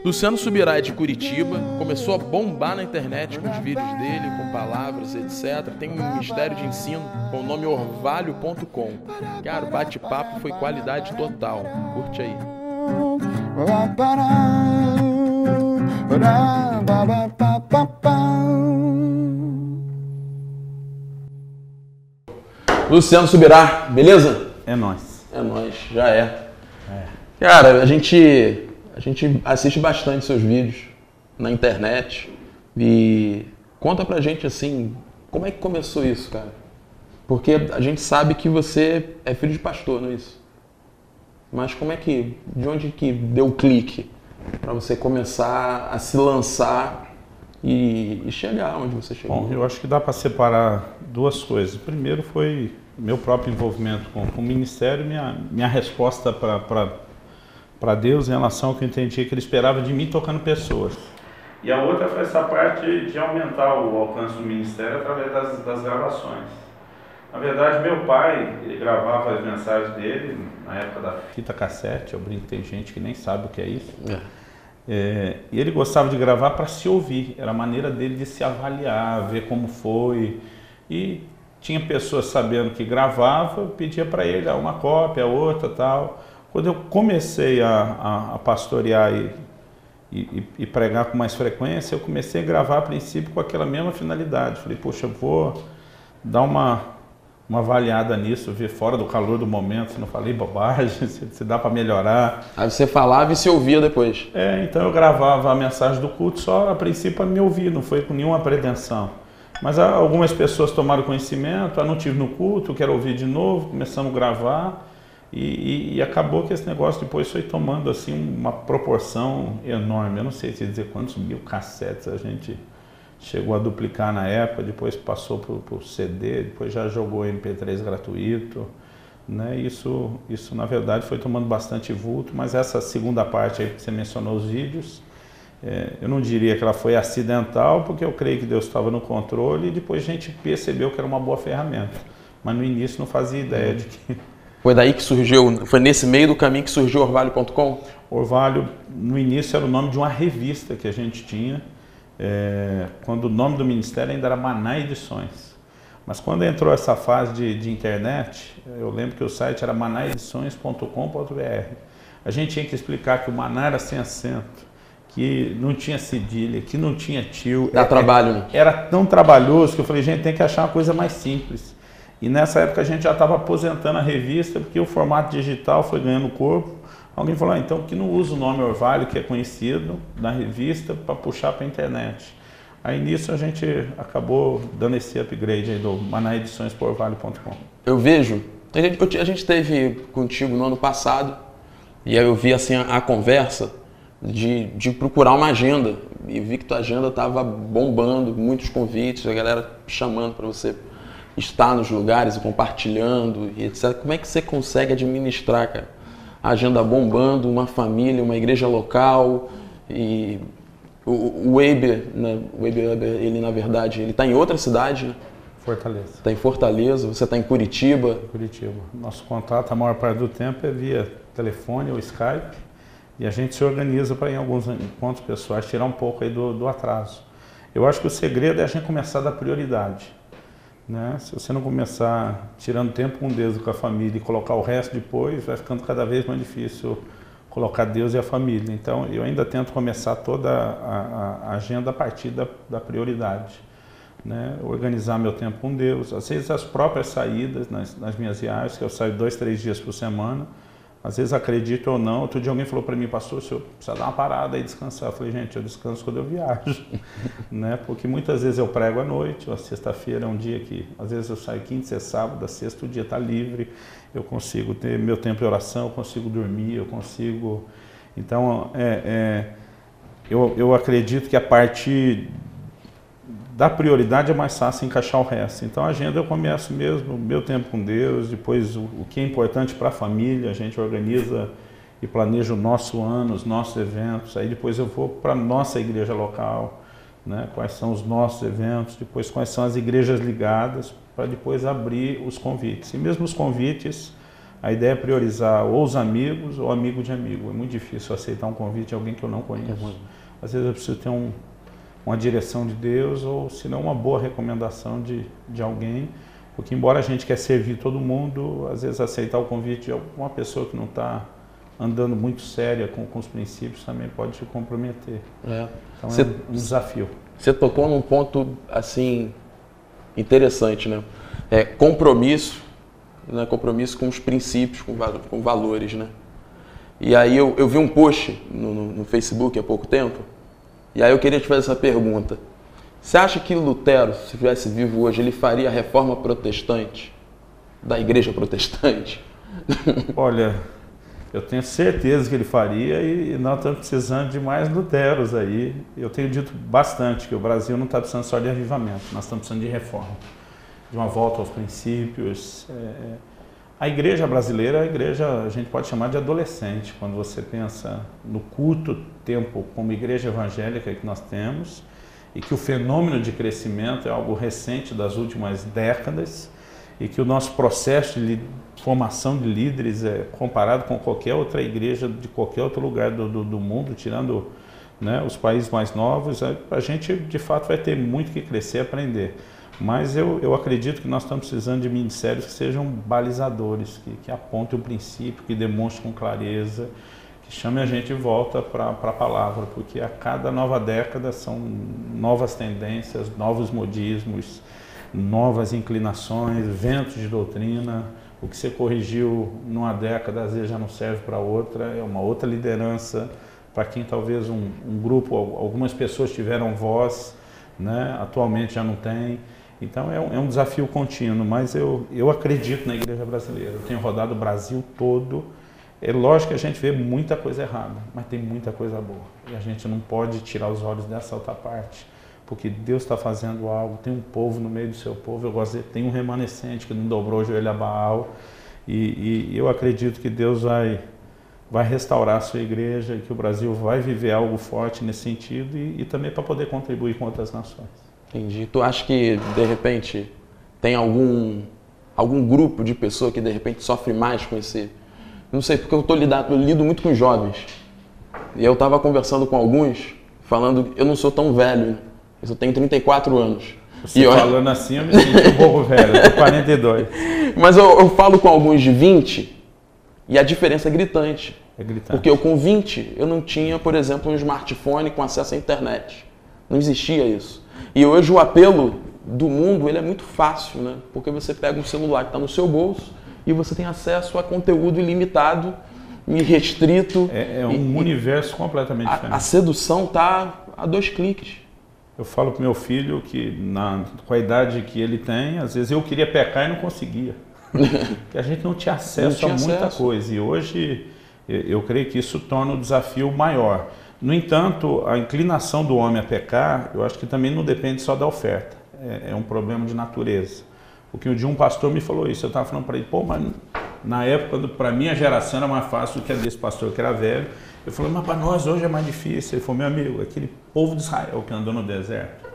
Luciano Subirá é de Curitiba, começou a bombar na internet com os vídeos dele, com palavras, etc. Tem um ministério de ensino com o nome orvalho.com. Cara, o bate-papo foi qualidade total. Curte aí. Luciano Subirá, beleza? É nóis. É nóis, já é. Cara, a gente assiste bastante seus vídeos na internet e conta pra gente assim, como é que começou isso, cara? Porque a gente sabe que você é filho de pastor, não é isso? Mas de onde que deu o clique pra você começar a se lançar e chegar onde você chegou? Bom, eu acho que dá para separar duas coisas. Primeiro foi meu próprio envolvimento com o ministério, minha resposta para Deus em relação ao que eu entendi que Ele esperava de mim tocando pessoas. E a outra foi essa parte de aumentar o alcance do ministério através das gravações. Na verdade, meu pai, ele gravava as mensagens dele na época da fita cassete. Eu brinco, tem gente que nem sabe o que é isso. E ele gostava de gravar para se ouvir, era a maneira dele de se avaliar, ver como foi. E tinha pessoas sabendo que gravava, eu pedia para ele uma cópia, outra, tal. Quando eu comecei a pastorear e pregar com mais frequência, eu comecei a gravar a princípio com aquela mesma finalidade. Falei, poxa, eu vou dar uma avaliada nisso, ver fora do calor do momento, se não falei bobagem, se dá para melhorar. Aí você falava e se ouvia depois. Então eu gravava a mensagem do culto só a princípio para me ouvir, não foi com nenhuma pretensão. Mas algumas pessoas tomaram conhecimento, não tive no culto, quero ouvir de novo, começamos a gravar e acabou que esse negócio depois foi tomando assim uma proporção enorme. Eu não sei te dizer quantos mil cassetes a gente chegou a duplicar na época, depois passou para o CD, depois já jogou MP3 gratuito, né? Isso na verdade foi tomando bastante vulto, mas essa segunda parte aí que você mencionou, os vídeos, eu não diria que ela foi acidental, porque eu creio que Deus estava no controle e depois a gente percebeu que era uma boa ferramenta, mas no início não fazia ideia de que... Foi daí que surgiu, foi nesse meio do caminho que surgiu orvalho.com? Orvalho, no início, era o nome de uma revista que a gente tinha, quando o nome do ministério ainda era Maná Edições. Mas quando entrou essa fase de internet, eu lembro que o site era manaedições.com.br. A gente tinha que explicar que o Maná era sem acento, que não tinha cedilha, que não tinha tio. Dá trabalho, né? Era tão trabalhoso que eu falei, gente, tem que achar uma coisa mais simples. E nessa época a gente já estava aposentando a revista, porque o formato digital foi ganhando corpo. Alguém falou, então que não usa o nome Orvalho, que é conhecido na revista, para puxar para a internet. Aí nisso a gente acabou dando esse upgrade aí do manaedições por orvalho.com. Eu vejo, a gente esteve contigo no ano passado, e aí eu vi assim a conversa de procurar uma agenda, e vi que tua agenda estava bombando, muitos convites, a galera chamando para você estar nos lugares e compartilhando, e etc. Como é que você consegue administrar, cara? A agenda bombando, uma família, uma igreja local, e o Weber, ele na verdade, ele está em outra cidade, né? Fortaleza. Está em Fortaleza, você está em Curitiba. Curitiba. Nosso contato, a maior parte do tempo, é via telefone ou Skype, e a gente se organiza para, em alguns encontros pessoais, tirar um pouco aí do atraso. Eu acho que o segredo é a gente começar da prioridade, né? Se você não começar tirando tempo com Deus e com a família e colocar o resto depois, vai ficando cada vez mais difícil colocar Deus e a família. Então, eu ainda tento começar toda a agenda a partir da prioridade, né? Organizar meu tempo com Deus. Às vezes, as próprias saídas nas minhas viagens, que eu saio 2, 3 dias por semana, às vezes acredito ou não. Outro dia alguém falou para mim, pastor, o senhor precisa dar uma parada e descansar. Eu falei, gente, eu descanso quando eu viajo, né? Porque muitas vezes eu prego à noite, a sexta-feira é um dia que, às vezes eu saio quinta, sexta, sábado, a sexta o dia está livre, eu consigo ter meu tempo de oração, eu consigo dormir, eu consigo... Então, eu acredito que a partir da prioridade é mais fácil encaixar o resto. Então a agenda eu começo mesmo, meu tempo com Deus, depois o que é importante para a família, a gente organiza e planeja o nosso ano, os nossos eventos, aí depois eu vou para a nossa igreja local, né? Quais são os nossos eventos, depois quais são as igrejas ligadas, para depois abrir os convites. E mesmo os convites, a ideia é priorizar ou os amigos ou amigo de amigo. É muito difícil aceitar um convite de alguém que eu não conheço. Às vezes eu preciso ter uma direção de Deus ou, se não, uma boa recomendação de alguém, porque embora a gente quer servir todo mundo, às vezes aceitar o convite de uma pessoa que não está andando muito séria com os princípios também pode te comprometer. Então é um desafio. Você tocou num ponto assim interessante, né? Compromisso, né? Compromisso com os princípios, com valores, né? E aí eu vi um post no Facebook há pouco tempo, e aí eu queria te fazer essa pergunta. Você acha que Lutero, se estivesse vivo hoje, ele faria a reforma protestante da igreja protestante? Olha, eu tenho certeza que ele faria e nós estamos precisando de mais Luteros aí. Eu tenho dito bastante que o Brasil não está precisando só de avivamento, nós estamos precisando de reforma, de uma volta aos princípios. A igreja brasileira, a gente pode chamar de adolescente, quando você pensa no curto tempo como igreja evangélica que nós temos, e que o fenômeno de crescimento é algo recente das últimas décadas, e que o nosso processo de formação de líderes comparado com qualquer outra igreja de qualquer outro lugar do mundo, tirando, né, os países mais novos, a gente de fato vai ter muito que crescer e aprender. Mas eu acredito que nós estamos precisando de ministérios que sejam balizadores, que apontem o princípio, que demonstrem com clareza, que chamem a gente de volta para a palavra, porque a cada nova década são novas tendências, novos modismos, novas inclinações, ventos de doutrina. O que você corrigiu numa década, às vezes já não serve para outra, é uma outra liderança, para quem talvez um grupo, algumas pessoas tiveram voz, né, atualmente já não tem. Então é um desafio contínuo, mas eu acredito na igreja brasileira. Eu tenho rodado o Brasil todo. É lógico que a gente vê muita coisa errada, mas tem muita coisa boa. E a gente não pode tirar os olhos dessa outra parte, porque Deus está fazendo algo, tem um povo no meio do seu povo, eu gosto de dizer, tem um remanescente que não dobrou o joelho a Baal, e eu acredito que Deus vai restaurar a sua igreja, e que o Brasil vai viver algo forte nesse sentido, e também para poder contribuir com outras nações. Entendi. Tu acha que, de repente, tem algum grupo de pessoa que, de repente, sofre mais com esse... Não sei, porque eu lido muito com jovens. E eu estava conversando com alguns, falando que eu não sou tão velho, né? Eu só tenho 34 anos. Você falando assim, eu me sinto um pouco velho, eu tenho 42. Mas eu falo com alguns de 20 e a diferença é gritante. É gritante. Porque eu com 20, eu não tinha, por exemplo, um smartphone com acesso à internet. Não existia isso. E hoje o apelo do mundo, ele é muito fácil, né? Porque você pega um celular que está no seu bolso e você tem acesso a conteúdo ilimitado e restrito. É um universo completamente diferente. A sedução está a 2 cliques. Eu falo para o meu filho que, com a idade que ele tem, às vezes eu queria pecar e não conseguia. Porque a gente não tinha acesso a muita coisa. E hoje eu creio que isso torna o desafio maior. No entanto, a inclinação do homem a pecar, eu acho que também não depende só da oferta. É um problema de natureza. Porque um dia um pastor me falou isso, eu estava falando para ele, mas na época, para a minha geração era mais fácil do que a desse pastor que era velho. Eu falei, mas para nós hoje é mais difícil. Ele falou, meu amigo, aquele povo de Israel que andou no deserto,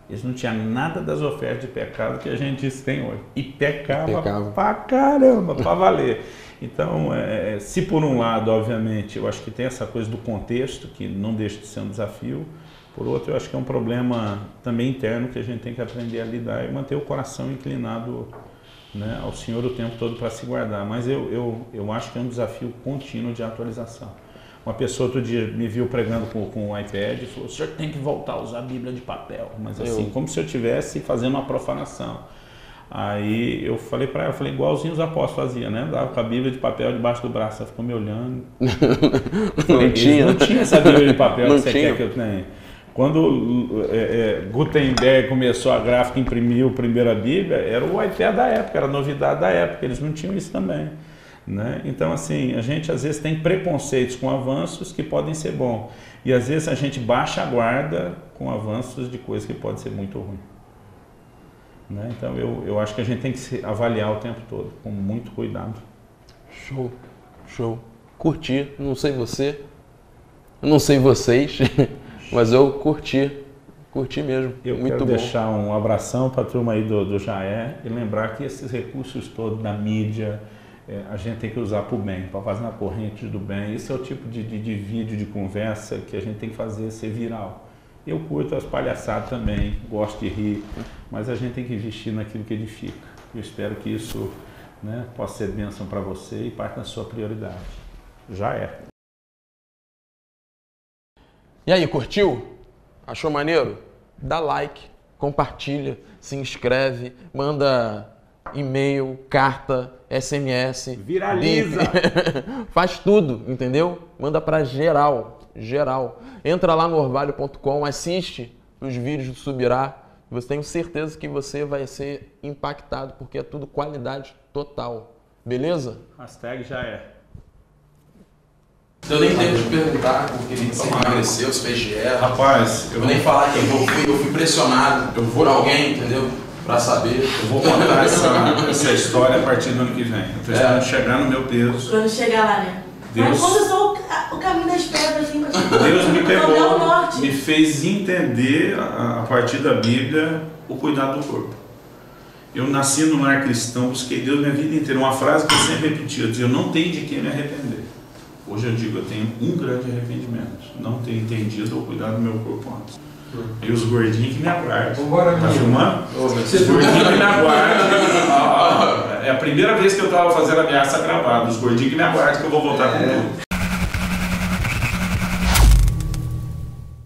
eles não tinham nada das ofertas de pecado que a gente tem hoje. E pecava pra caramba, pra valer. Então, se por um lado, obviamente, eu acho que tem essa coisa do contexto, que não deixa de ser um desafio, por outro, eu acho que é um problema também interno que a gente tem que aprender a lidar e manter o coração inclinado, né, ao Senhor o tempo todo para se guardar. Mas eu acho que é um desafio contínuo de atualização. Uma pessoa outro dia me viu pregando com o iPad e falou, o senhor tem que voltar a usar a Bíblia de papel. Mas assim, como se eu estivesse fazendo uma profanação. Aí eu falei para ela, igualzinho os apóstolos faziam, né? Dava com a Bíblia de papel debaixo do braço. Ela ficou me olhando. Não tinha essa Bíblia de papel que você quer que eu tenha. Quando Gutenberg começou a gráfica, imprimiu a primeira Bíblia, era o iPad da época, era a novidade da época, eles não tinham isso também. Né? Então, assim, a gente às vezes tem preconceitos com avanços que podem ser bons. E às vezes a gente baixa a guarda com avanços de coisas que podem ser muito ruins. Né? Então, eu acho que a gente tem que se avaliar o tempo todo, com muito cuidado. Show, show. Curti, não sei você, eu não sei vocês, mas eu curti mesmo. Eu muito quero bom. Deixar um abração para a turma aí do Jaé e lembrar que esses recursos todos da mídia, a gente tem que usar para o bem, para fazer uma corrente do bem. Esse é o tipo de vídeo, de conversa que a gente tem que fazer ser viral. Eu curto as palhaçadas também, gosto de rir, mas a gente tem que investir naquilo que edifica. Eu espero que isso, né, possa ser bênção para você e parte da sua prioridade. Já é. E aí, curtiu? Achou maneiro? Dá like, compartilha, se inscreve, manda e-mail, carta, SMS. Viraliza! Faz tudo, entendeu? Manda pra geral, geral. Entra lá no orvalho.com, assiste os vídeos do Subirá. Você tenho certeza que você vai ser impactado, porque é tudo qualidade total. Beleza? Hashtag já é. Eu nem tenho de perguntar porque você emagreceu, se fez dieta. Rapaz, eu vou nem falar que eu fui pressionado por alguém, entendeu? Pra saber. Eu vou contar essa história a partir do ano que vem. Eu tô esperando chegar no meu peso. Quando chegar lá, né? Deus, mas começou o caminho das pedras, assim, Deus me pegou, me fez entender a partir da Bíblia o cuidado do corpo. Eu nasci num lar cristão, busquei Deus minha vida inteira. Uma frase que eu sempre repetia, eu dizia, eu não tenho de que me arrepender. Hoje eu digo, eu tenho um grande arrependimento, não ter entendido ou cuidado do meu corpo antes. E os gordinhos que me aguardam. Tá filmando? Os gordinhos que me aguardam. É a primeira vez que eu estava fazendo ameaça gravada. Os gordinhos que me aguardam que eu vou voltar com tudo.